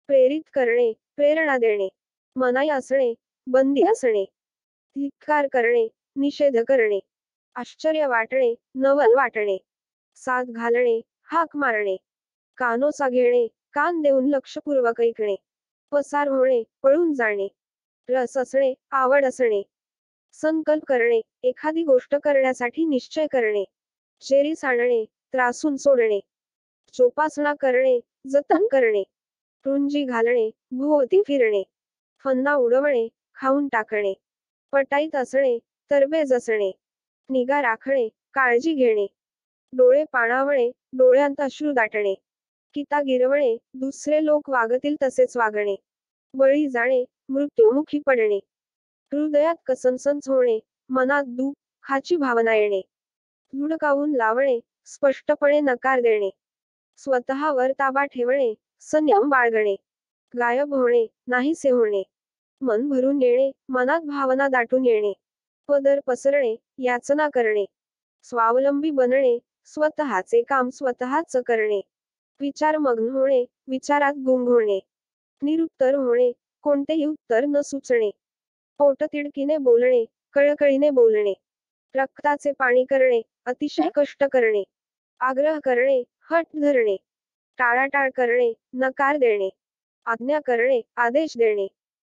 प्रेरित करणे, प्रेरणा देणे, मनाई असणे, बंदी असणे, धिक्कार करणे, निषेध करणे, आश्चर्य वाटणे, नवल वाटणे, साथ घालणे, हाक मारणे, कानोसा घेणे, कान देऊन लक्षपूर्वक ऐकणे, पसार होणे, पळून जाणे, रस असणे, आवड असणे, संकल्प करणे, एखादी गोष्ट करण्यासाठी निश्चय करणे, शेरीस आणणे, त्रासून सोडणे, जोपासना करणे, जतन करणे, रुंजी घालणे, भोवती फिरणे, फन्ना उडवणे, खाऊन टाकणे, पटाईत असणे, तरबेज असणे, निगा राखणे, काळजी घेणे, डोळे पाणावणे, डोळ्यांत अश्रू दाटणे, किता गिरवणे, दुसरे लोक वागतील तसेच वागणे, बळी जाणे, मृत्युमुखी पडणे, हृदयात कसमसंच होणे, मनात दुःखाची भावना येणे, धुडकावून लावणे, स्पष्टपणे नकार देणे, स्वतःवर ताबा ठेवणे, संयम बाळगणे, गायब होणे, नाहीसे होणे, मन भरून येणे, मनात भावना दाटून येणे, पदर पसरणे, याचना करणे, स्वावलंबी बनणे, स्वतःचे काम स्वतःच करणे, विचारमग्न होणे, विचारात गुंग होणे, निरुत्तर होणे, कोणतेही उत्तर न सुचणे, पोटतिडकीने बोलणे, कळकळीने बोलणे, रक्ताचे पाणी करणे, अतिशय कष्ट करणे, आग्रह करणे, हट धरणे, टाळाटाळ करणे, नकार देणे, आज्ञा करणे, आदेश देणे,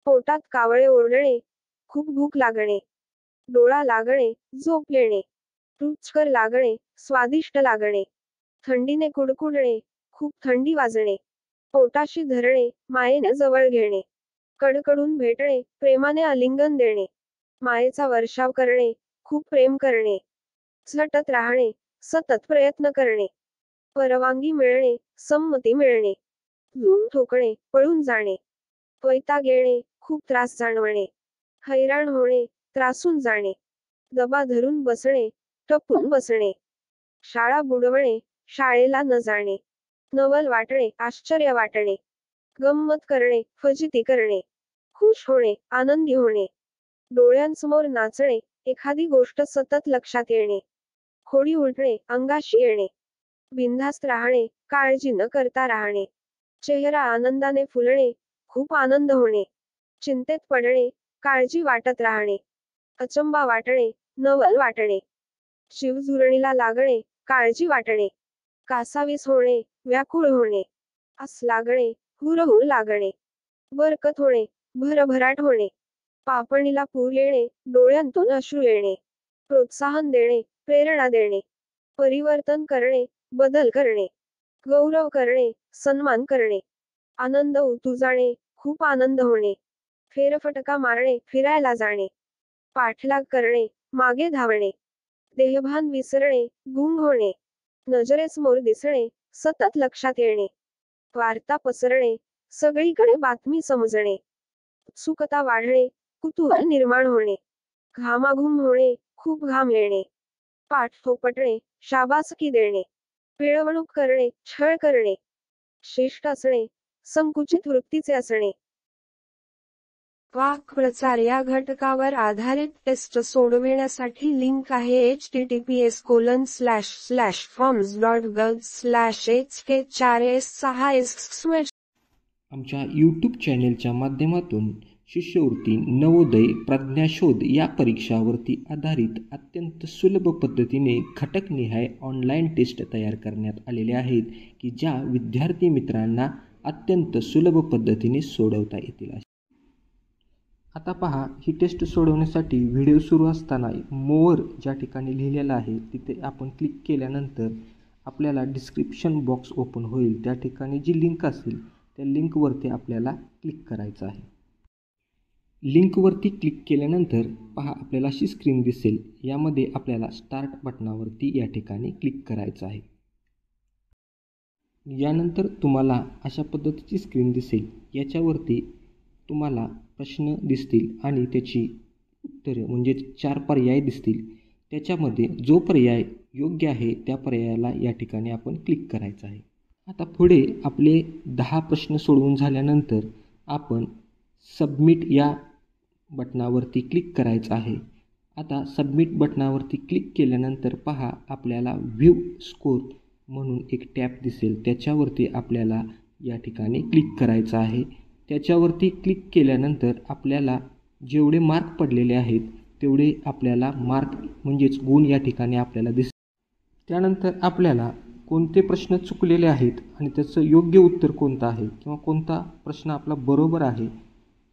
पोटात कावळे ओरडणे, खूप भूक लागणे, डोळा लागणे, झोप येणे, रुचकर लागणे, स्वादिष्ट लागणे, थंडीने कुडकुडणे, खूप थंडी वाजणे, पोटाशी धरणे, मायेने जवळ घेणे, कडकडून भेटणे, प्रेमाने आलिंगन देणे, मायेचा वर्षाव करणे, खूप प्रेम करणे, झटत राहणे, सतत प्रयत्न करणे, परवानगी मिळणे, संमती मिळणे, धूम ठोकणे, पळून जाणे, वैताग येणे, खूप त्रास जाणवणे, हैराण होणे, त्रासून जाणे, दबा धरून बसणे, टपून बसणे, शाळा बुडवणे, शाळेला न जाणे, नवल वाटणे, आश्चर्य वाटणे, गंमत करणे, फजिती करणे, खुश होणे, आनंदी होणे, डोळ्यांसमोर नाचणे, एखादी गोष्ट सतत लक्षात येणे, खोडी उलटणे, अंगाशी येणे, बिनधास्त राहणे, काळजी न करता राहणे, चेहरा आनंदाने फुलणे, खूप आनंद होणे, चिंतेत पडणे, काळजी वाटत राहणे, अचंबा वाटणे, नवल वाटणे, शिवजुरणीला लागणे, काळजी वाटणे, कासावीस होणे, व्याकुळ होणे, आस लागणे, हुरहुर लागणे, बरकत होणे, भरभराट होणे, पापणीला पूर येणे, डोळ्यांतून अश्रू येणे, प्रोत्साहन देणे, प्रेरणा देणे, परिवर्तन करणे, बदल करणे, गौरव करणे, सन्मान करणे, आनंद उतू जाणे, खूप आनंद होणे, फेरफटका मारणे, फिरायला जाणे, पाठलाग करणे, मागे धावणे, देहभान विसरणे, गुंग होणे, नजरेसमोर दिसणे, सतत लक्षात येणे, वार्ता पसरणे, सगळीकडे बातमी समजणे, उत्सुकता वाढणे, कुतूहल निर्माण होणे, घामाघूम होणे, खूप घाम येणे, पाठ थोपटणे, शाबासकी देणे, पिळवणूक करणे, छळ करणे, शिष्ट असणे, संकुचित वृत्तीचे असणे. वाक्प्रचार या घटकावर आधारित टेस्ट सोडविण्यासाठी लिंक आहे https://forms.gov/hk4s6s. आमच्या यूट्यूब चॅनेलच्या माध्यमातून शिष्यवृत्ती नवोदय प्रज्ञाशोध या परीक्षावरती आधारित अत्यंत सुलभ पद्धतीने घटकनिहाय ऑनलाईन टेस्ट तयार करण्यात आलेले आहेत की ज्या विद्यार्थी मित्रांना अत्यंत सुलभ पद्धतीने सोडवता येतील. आता पहा, ही टेस्ट सोडवण्यासाठी व्हिडिओ सुरू असताना मोर ज्या ठिकाणी लिहिलेलं आहे तिथे आपण क्लिक केल्यानंतर आपल्याला डिस्क्रिप्शन बॉक्स ओपन होईल. त्या ठिकाणी जी लिंक असेल त्या लिंकवरती आपल्याला क्लिक करायचं आहे. लिंकवरती क्लिक केल्यानंतर पहा आपल्याला अशी स्क्रीन दिसेल. यामध्ये आपल्याला स्टार्ट बटनावरती या ठिकाणी क्लिक करायचं आहे. यानंतर तुम्हाला अशा पद्धतीची स्क्रीन दिसेल. याच्यावरती तुम्हाला प्रश्न दिसतील आणि त्याची उत्तरे म्हणजे 4 पर्याय दिसतील. त्याच्यामध्ये जो पर्याय योग्य आहे त्या पर्यायाला या ठिकाणी आपण क्लिक करायचं आहे. आता पुढे आपले 10 प्रश्न सोडवून झाल्यानंतर आपण सबमिट या बटनावरती क्लिक करायचं आहे. आता सबमिट बटनावरती क्लिक केल्यानंतर पहा आपल्याला व्ह्यू स्कोर म्हणून एक टॅब दिसेल, त्याच्यावरती आपल्याला या ठिकाणी क्लिक करायचं आहे. त्याच्यावरती क्लिक केल्यानंतर आपल्याला जेवढे मार्क पडलेले आहेत तेवढे आपल्याला मार्क म्हणजेच गुण या ठिकाणी आपल्याला दिसतील. त्यानंतर आपल्याला कोणते प्रश्न चुकलेले आहेत आणि त्याचं योग्य उत्तर कोणतं आहे किंवा कोणता प्रश्न आपला बरोबर आहे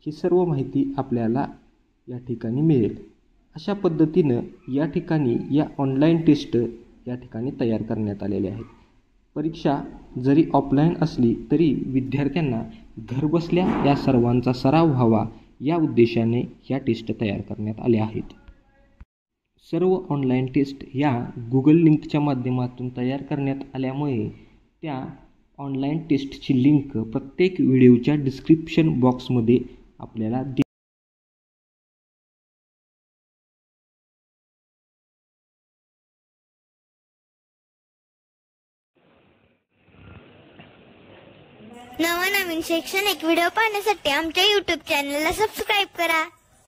ही सर्व माहिती आपल्याला या ठिकाणी मिळेल. अशा पद्धतीनं या ठिकाणी या ऑनलाईन टेस्ट या ठिकाणी तयार करण्यात आलेल्या आहेत. परीक्षा जरी ऑफलाईन असली तरी विद्यार्थ्यांना घरबसल्या या सर्वांचा सराव व्हावा या उद्देशाने या टेस्ट तयार करण्यात आल्या आहेत. सर्व ऑनलाईन टेस्ट या गुगल लिंकच्या माध्यमातून तयार करण्यात आल्यामुळे त्या ऑनलाईन टेस्टची लिंक प्रत्येक व्हिडिओच्या डिस्क्रिप्शन बॉक्समध्ये आपल्याला नवनवीन शैक्षणिक व्हिडिओ पाहण्यासाठी आमच्या YouTube चॅनलला सबस्क्राईब करा.